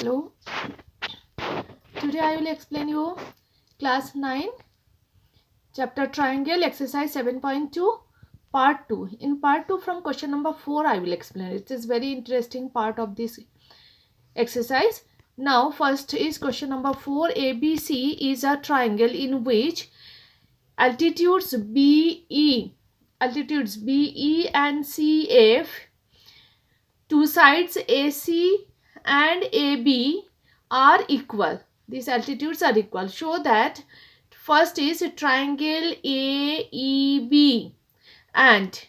Hello. Today I will explain you class 9 chapter triangle exercise 7.2 part 2. In part 2 from question number 4 I will explain. It is very interesting part of this exercise. Now first is question number 4. ABC is a triangle in which altitudes BE and CF, two sides AC and AB are equal. These altitudes are equal. Show that first is triangle AEB and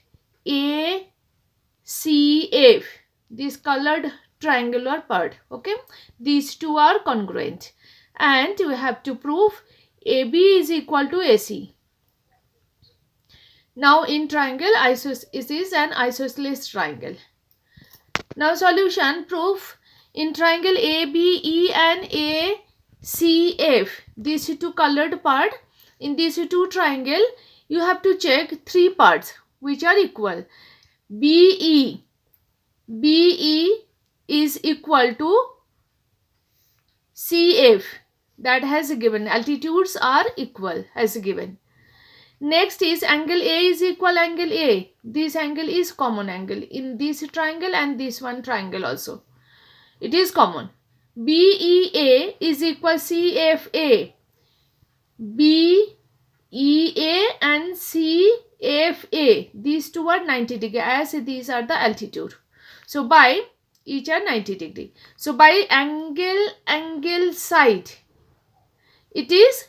ACF, this colored triangular part. Okay, these two are congruent, and we have to prove AB is equal to AC. Now in triangle, it is an isosceles triangle. Now solution, proof in triangle ABE and ACF, these two colored part, in these two triangle you have to check three parts which are equal. BE is equal to CF, that has given, altitudes are equal as given. Next is angle A is equal angle A. This angle is common angle in this triangle and this one triangle also. It is common. BEA is equal CFA. BEA and CFA, these two are 90 degree as these are the altitude. So by each are 90 degree. So by angle side, it is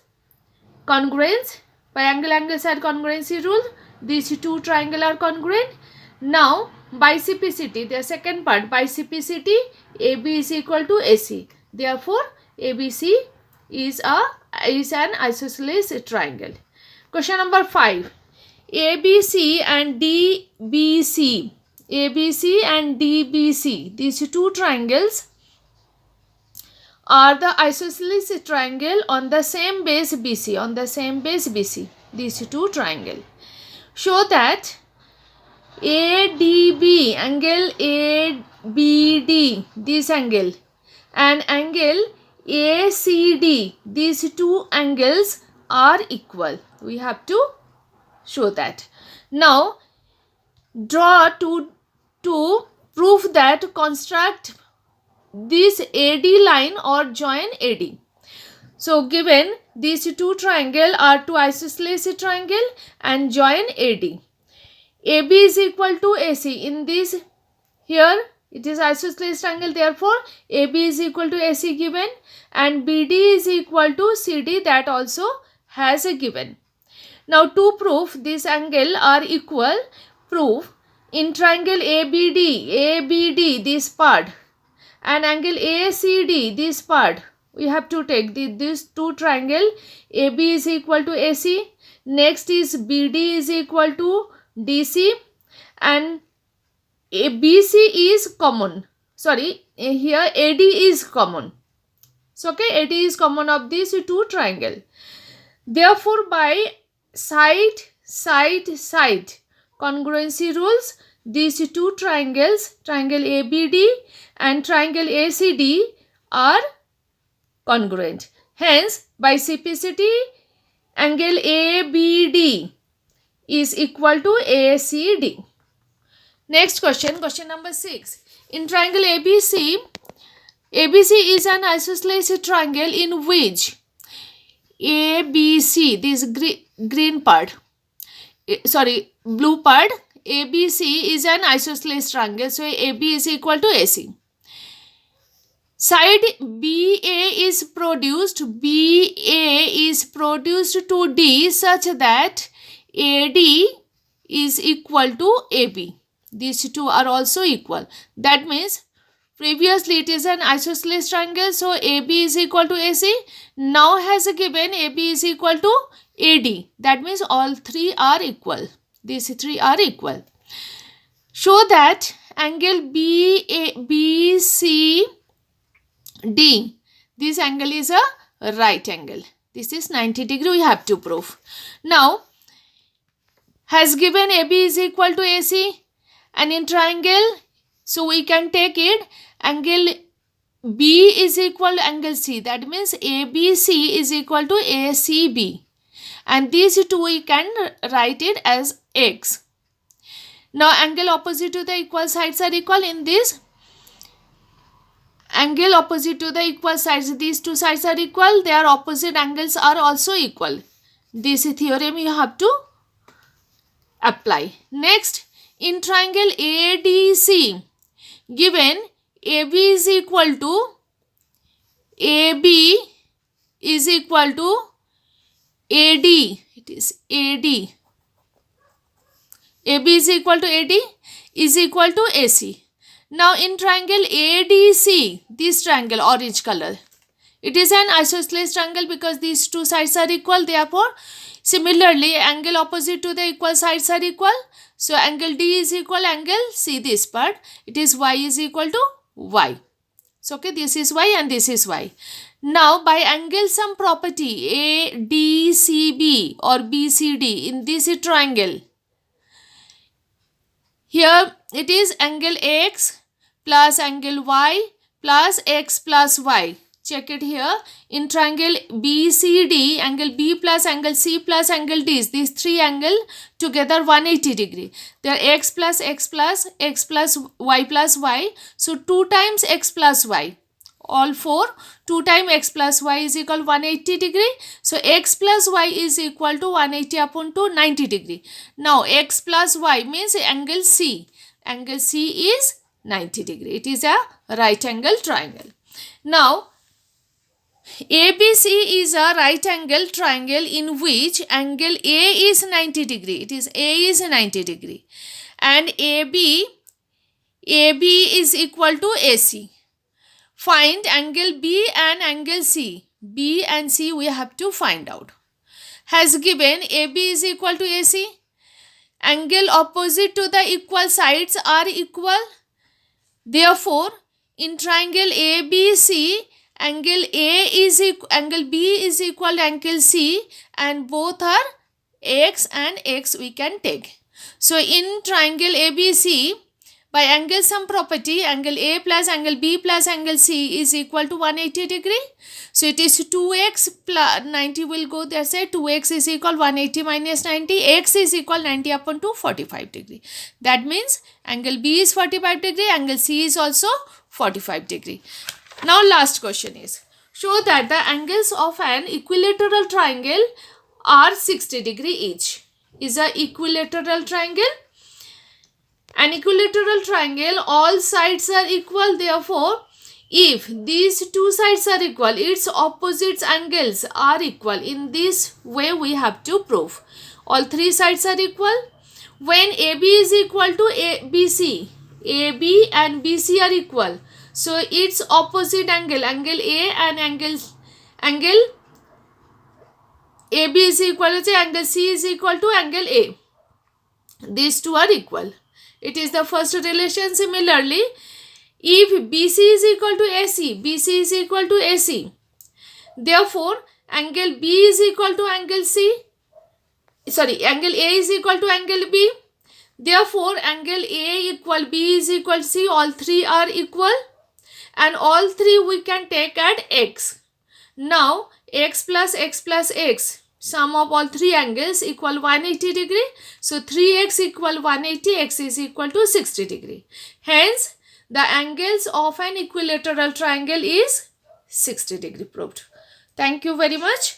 congruence. By angle side congruency rule, these two triangle are congruent. Now biciplicity, the second part, biciplicity, AB is equal to AC. Therefore ABC is an isosceles triangle. Question number 5. ABC and DBC, these two triangles are the isosceles triangle on the same base BC, these two triangle. Show that ADB, angle ABD, this angle, and angle ACD, these two angles are equal. We have to show that. Now draw to prove that, construct this AD line or join AD. So given these two triangle are two isosceles triangle and join AD. AB is equal to AC. In this, here it is isosceles triangle, therefore AB is equal to AC given, and BD is equal to CD, that also has a given. Now to prove this angle are equal, prove in triangle ABD this part and angle ACD this part, we have to take these two triangle. AB is equal to AC, next is BD is equal to DC, and BC is common, sorry, here AD is common. So okay, AD is common of these two triangle. Therefore by side congruency rules, these two triangles, triangle ABD and triangle ACD, are congruent. Hence biciplicity, angle ABD is equal to ACD. Next question, question number 6. In triangle ABC is an isosceles triangle in which ABC, this green part, sorry, blue part, ABC is an isosceles triangle. So AB is equal to AC. Side BA is produced to D such that AD is equal to AB. These two are also equal. That means previously it is an isosceles triangle, so AB is equal to AC. Now has given AB is equal to AD. That means all three are equal. These three are equal. Show that angle BCD, this angle is a right angle. This is 90 degree, we have to prove. Now has given AB is equal to AC, and in triangle, so we can take it angle B is equal to angle C. That means ABC is equal to ACB. And these two we can write it as X. Now angle opposite to the equal sides are equal. In this angle opposite to the equal sides, these two sides are equal. Their opposite angles are also equal. This theorem you have to apply. Next, in triangle ADC, given AB is equal to AD, it is AD. AB is equal to AD is equal to AC. Now in triangle ADC, this triangle orange color, it is an isosceles triangle because these two sides are equal. Therefore, similarly, angle opposite to the equal sides are equal. So angle D is equal angle C, this part. It is Y is equal to Y. So okay, this is Y and this is Y. Now by angle sum property ADCB or BCD in this triangle, here it is angle X plus angle Y plus X plus Y. Check it here. In triangle BCD, angle B plus angle C plus angle D, these three angle together 180 degree. They are X plus X plus X plus Y plus Y. So 2 times X plus Y. All 4. 2 times X plus Y is equal 180 degree. So X plus Y is equal to 180 upon 2, 90 degree. Now X plus Y means angle C. Angle C is 90 degree. It is a right angle triangle. Now ABC is a right angle triangle in which angle A is 90 degree. It is A is 90 degree. And AB is equal to AC. Find angle B and angle C. B and C we have to find out. Has given AB is equal to AC. Angle opposite to the equal sides are equal. Therefore, in triangle ABC, angle angle B is equal to angle C, and both are X and X we can take. So in triangle ABC, by angle sum property, angle A plus angle B plus angle C is equal to 180 degree. So it is 2x plus 90 will go there, say 2x is equal 180 minus 90, x is equal 90 upon 2, 45 degree. That means angle B is 45 degree, angle C is also 45 degree. Now last question is, show that the angles of an equilateral triangle are 60 degree each. Is a equilateral triangle. An equilateral triangle, all sides are equal. Therefore, if these two sides are equal, its opposite angles are equal. In this way we have to prove. All three sides are equal. When AB is equal to BC, AB and BC are equal. So its opposite angle, angle A and angle AB is equal to angle C is equal to angle A. These two are equal. It is the first relation. Similarly, if BC is equal to AC, BC is equal to AC. Therefore, angle B is equal to angle C. Sorry, angle A is equal to angle B. Therefore, angle A equal B is equal to C. All three are equal. And all three we can take at X. Now, X plus X. Sum of all three angles equal 180 degree. So 3x equal 180, x is equal to 60 degree. Hence, the angles of an equilateral triangle is 60 degree proved. Thank you very much.